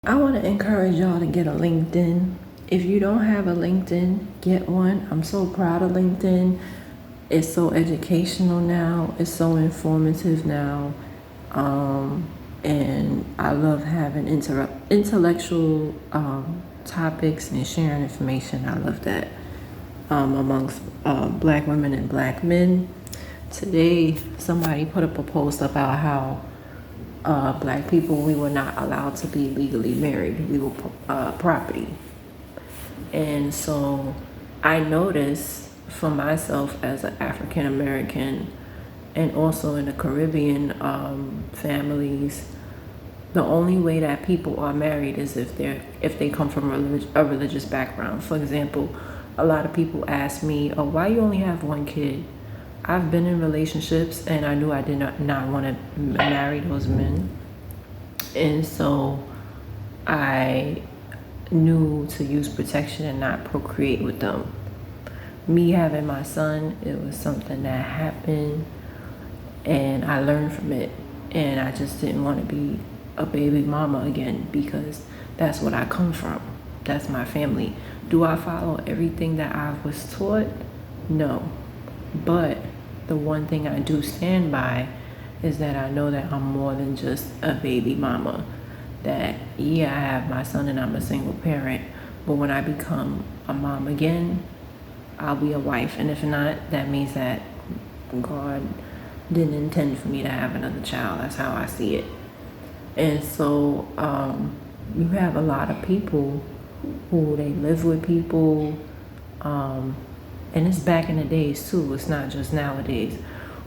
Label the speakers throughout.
Speaker 1: I want to encourage y'all to get a LinkedIn. If you don't have a LinkedIn, get one. I'm so proud of LinkedIn. It's so educational now. It's so informative now. And I love having intellectual topics and sharing information. I love that amongst black women and black men. Today, somebody put up a post about how black people, we were not allowed to be legally married. We were property. And so I noticed for myself as an African American and also in the Caribbean families, the only way that people are married is if they come from a religious background. For example, a lot of people ask me, "Oh, why you only have one kid?" I've been in relationships and I knew I did not want to marry those men. And so I knew to use protection and not procreate with them. Me having my son, it was something that happened and I learned from it. And I just didn't want to be a baby mama again because that's what I come from. That's my family. Do I follow everything that I was taught? No. But the one thing I do stand by is that I know that I'm more than just a baby mama. That, yeah, I have my son and I'm a single parent, but when I become a mom again, I'll be a wife. And if not, that means that God didn't intend for me to have another child. That's how I see it. And so you have a lot of people who they live with people, and it's back in the days too. It's not just nowadays.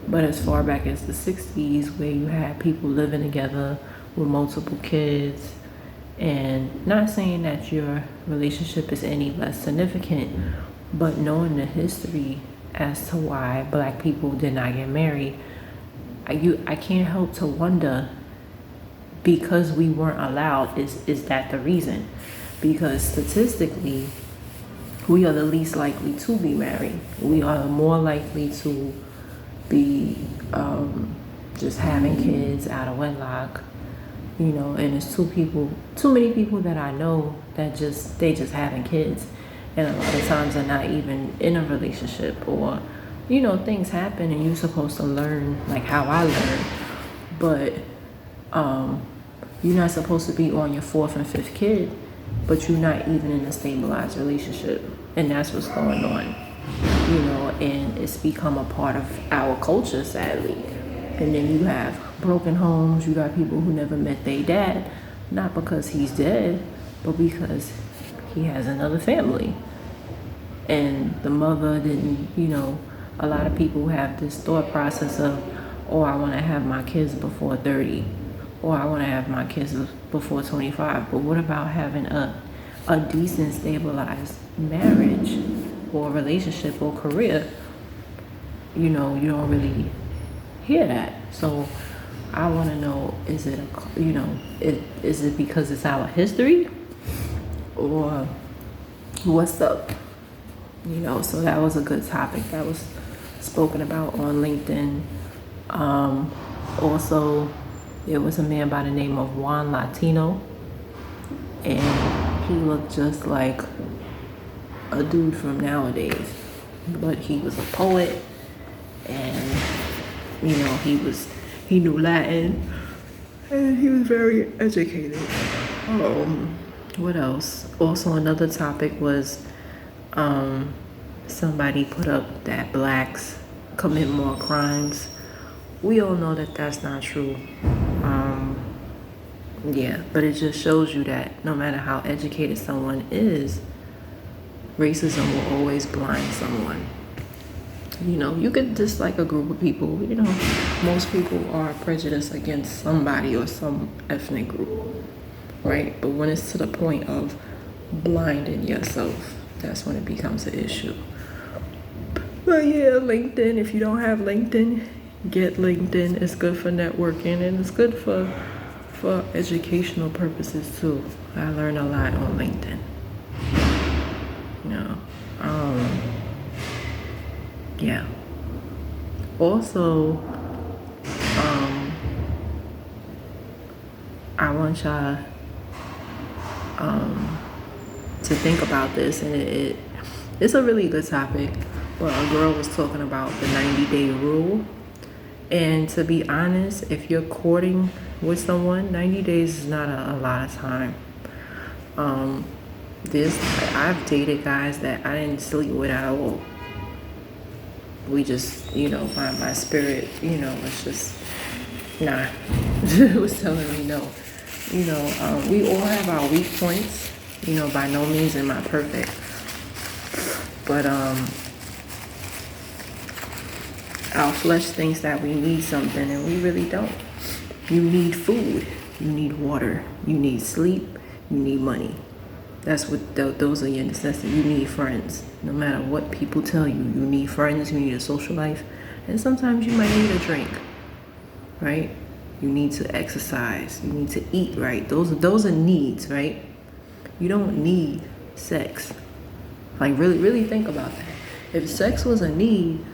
Speaker 1: But as far back as the 60s, where you had people living together with multiple kids, and not saying that your relationship is any less significant, but knowing the history as to why black people did not get married, I can't help to wonder, because we weren't allowed, is that the reason? Because statistically, we are the least likely to be married. We are more likely to be just having kids out of wedlock, and it's too many people that I know that they just having kids, and a lot of times they're not even in a relationship, or things happen and you're supposed to learn, like how I learned, but you're not supposed to be on your fourth and fifth kid, but you're not even in a stabilized relationship, and that's what's going on, and it's become a part of our culture, sadly. And then you have broken homes. You got people who never met their dad, not because he's dead, but because he has another family, and the mother didn't. A lot of people have this thought process of, oh, I want to have my kids before 30, or I want to have my kids before 25. But what about having a decent, stabilized marriage or relationship or career? You don't really hear that. So I want to know, is it because it's our history, or what's up? So that was a good topic that was spoken about on LinkedIn. Also, there was a man by the name of Juan Latino, and he looked just like a dude from nowadays, but he was a poet, and he knew Latin, and he was very educated. What else? Also, another topic was somebody put up that blacks commit more crimes. We all know that that's not true. But it just shows you that no matter how educated someone is, racism will always blind someone. You could dislike a group of people. Most people are prejudiced against somebody or some ethnic group, right? But when it's to the point of blinding yourself, that's when it becomes an issue. But yeah, LinkedIn, if you don't have LinkedIn, get LinkedIn. It's good for networking, and it's good for educational purposes too. I learned a lot on LinkedIn. Yeah. Also, I want y'all to think about this, and it's a really good topic. But a girl was talking about the 90-day rule, and to be honest, if you're courting with someone, 90 days is not a lot of time. I've dated guys that I didn't sleep with at all. We just, my spirit, it's just, nah. It was telling me no. We all have our weak points. By no means am I perfect. But our flesh thinks that we need something, and we really don't. You need food. You need water. You need sleep. You need money. That's what those are your necessities. You need friends. No matter what people tell you, you need friends. You need a social life, and sometimes you might need a drink. Right? You need to exercise. You need to eat right. Those are needs, right? You don't need sex. Like, really, really think about that. If sex was a need,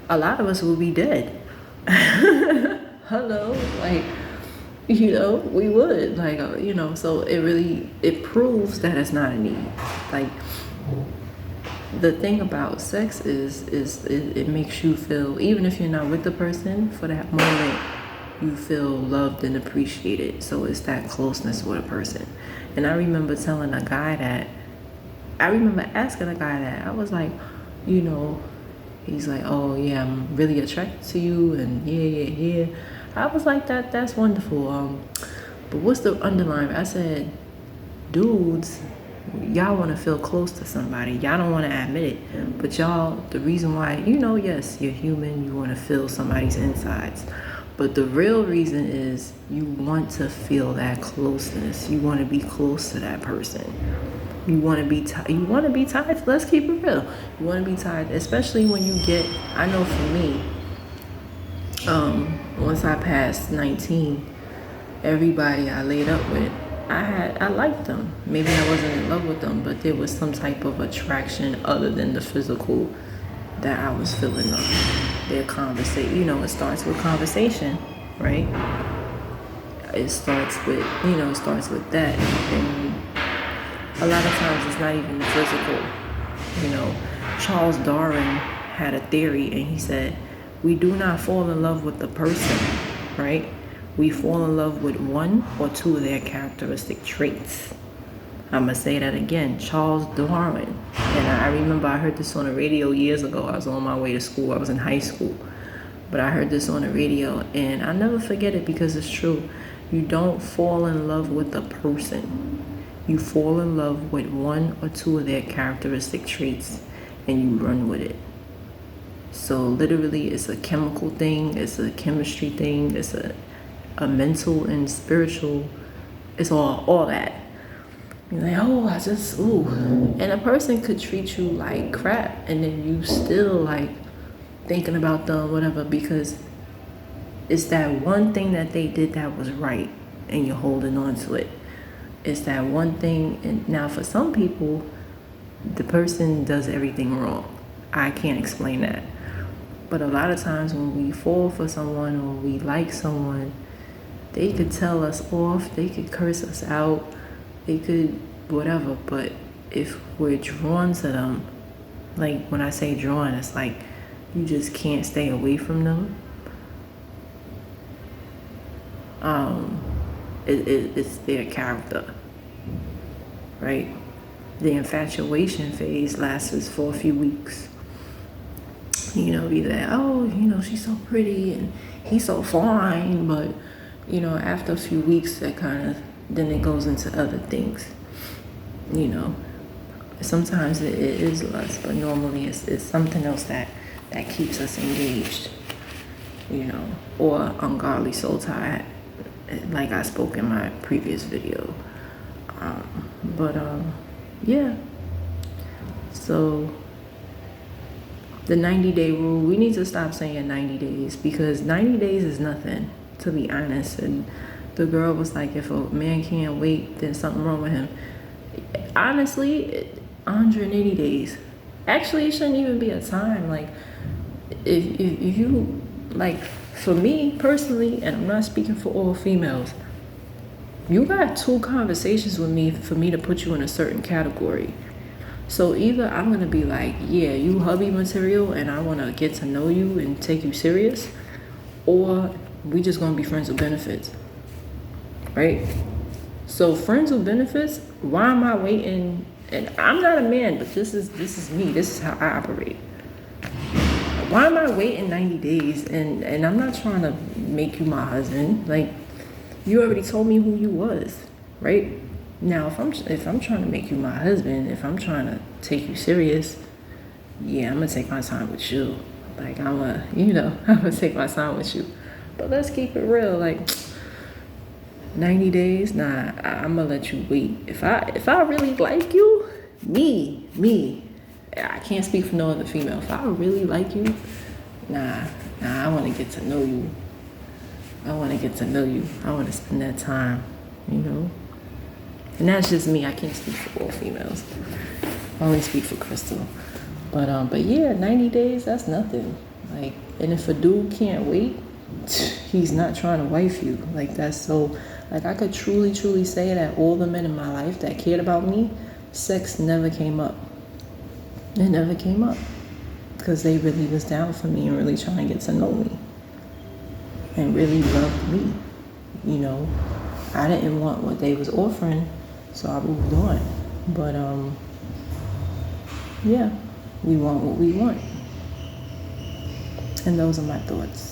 Speaker 1: a lot of us would be dead. Hello, like, we would, like, so it proves that it's not a need. Like, the thing about sex is it makes you feel, even if you're not with the person for that moment, you feel loved and appreciated. So it's that closeness with a person. And I remember asking a guy that, I was like, he's like, oh yeah, I'm really attracted to you, and yeah. I was like, that's wonderful. But what's the underlying? I said, dudes, y'all want to feel close to somebody. Y'all don't want to admit it, but y'all, the reason why, yes, you're human. You want to feel somebody's insides. But the real reason is you want to feel that closeness. You want to be close to that person. You want to be tied. Let's keep it real. You want to be tied, especially when you get, I know for me, once I passed 19, everybody I laid up with, I liked them. Maybe I wasn't in love with them, but there was some type of attraction other than the physical that I was feeling of their conversation. It starts with conversation, right? It starts with that. And a lot of times it's not even the physical. Charles Darwin had a theory, and he said, we do not fall in love with the person, right? We fall in love with one or two of their characteristic traits. I'm going to say that again, Charles Darwin. And I remember I heard this on the radio years ago. I was on my way to school. I was in high school. But I heard this on the radio, and I'll never forget it because it's true. You don't fall in love with the person. You fall in love with one or two of their characteristic traits, and you run with it. So literally, it's a chemical thing. It's a chemistry thing. It's a mental and spiritual. It's all that. You're like, and a person could treat you like crap, and then you still like thinking about them, whatever, because it's that one thing that they did that was right, and you're holding on to it. It's that one thing. And now for some people, the person does everything wrong. I can't explain that. But a lot of times when we fall for someone or we like someone, they could tell us off, they could curse us out, they could whatever. But if we're drawn to them, like when I say drawn, it's like you just can't stay away from them. It's their character, right? The infatuation phase lasts for a few weeks. Be like, she's so pretty and he's so fine, but after a few weeks, then it goes into other things. Sometimes it is lust, but normally it's something else that keeps us engaged, or ungodly soul tie, like I spoke in my previous video. Yeah. So the 90-day rule, we need to stop saying 90 days, because 90 days is nothing, to be honest. And the girl was like, if a man can't wait, then something wrong with him. Honestly, 180 days. Actually, it shouldn't even be a time. Like, if you, like, for me personally, and I'm not speaking for all females, you got 2 conversations with me for me to put you in a certain category. So either I'm going to be like, yeah, you hubby material and I want to get to know you and take you serious, or we just going to be friends with benefits, right? So friends with benefits, why am I waiting? And I'm not a man, but this is me. This is how I operate. Why am I waiting 90 days? And I'm not trying to make you my husband. Like, you already told me who you was, right? Now, if I'm trying to make you my husband, if I'm trying to take you serious, yeah, I'm gonna take my time with you. Like, I'm gonna take my time with you. But let's keep it real. Like, 90 days, nah, I'm gonna let you wait. If I really like you, me, I can't speak for no other female. If I really like you, nah, I want to get to know you. I want to spend that time, And that's just me. I can't speak for all females. I only speak for Crystal. But yeah, 90 days, that's nothing. Like, and if a dude can't wait, he's not trying to wife you. Like, that's so, like, I could truly say that all the men in my life that cared about me, sex never came up. It never came up. Because they really was down for me and really trying to get to know me. And really loved me. I didn't want what they was offering, so I moved on. But yeah, we want what we want. And those are my thoughts.